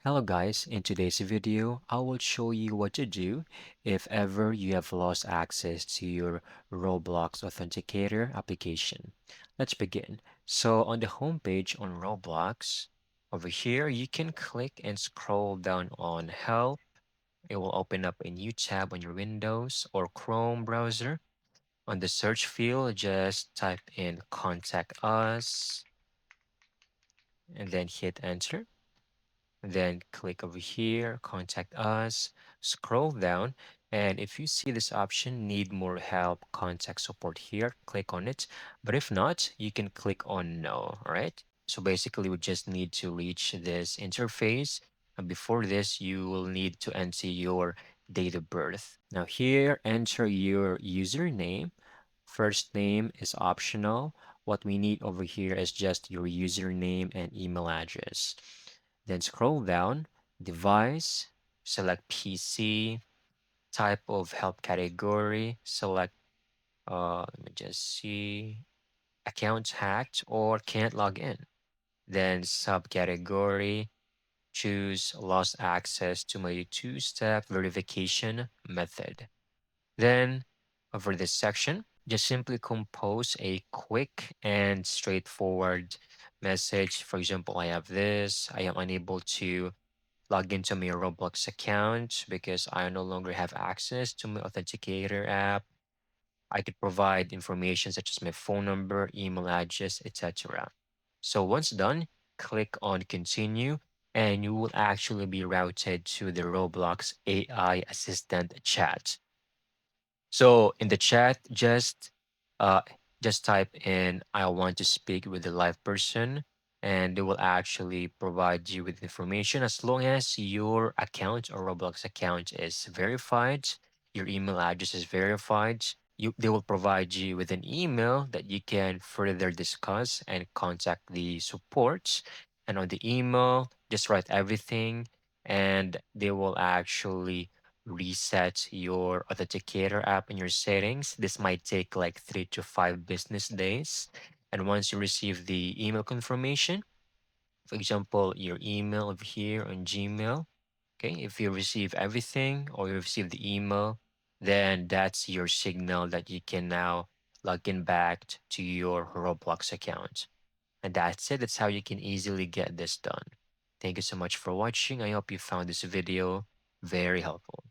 Hello guys, in today's video, I will show you what to do if ever you have lost access to your Roblox Authenticator application. Let's begin. So on the home page on Roblox, over here, you can click and scroll down on Help. It will open up a new tab on your Windows or Chrome browser. On the search field, just type in Contact Us and then hit Enter. Then click over here, contact us, scroll down, and if you see this option, need more help, contact support here, click on it. But if not, you can click on no, all right? So basically, we just need to reach this interface. And before this, you will need to enter your date of birth. Now here, enter your username. First name is optional. What we need over here is just your username and email address. Then scroll down, device, select PC, type of help category, select, let me just see, account hacked or can't log in. Then subcategory, choose lost access to my two-step verification method. Then over this section, just simply compose a quick and straightforward message. For example, I have this, I am unable to log into my Roblox account because I no longer have access to my Authenticator app. I could provide information such as my phone number, email address, etc. So once done, click on continue and you will actually be routed to the Roblox AI assistant chat. So in the chat, uh just type in I want to speak with a live person and they will actually provide you with information as long as your account or Roblox account is verified, your email address is verified. They will provide you with an email that you can further discuss and contact the support. And on the email, just write everything and they will actually reset your authenticator app in your settings. This might take like 3 to 5 business days. And once you receive the email confirmation, for example, your email over here on Gmail, okay, if you receive everything or you receive the email, then that's your signal that you can now log in back to your Roblox account. And that's it. That's how you can easily get this done. Thank you so much for watching. I hope you found this video very helpful.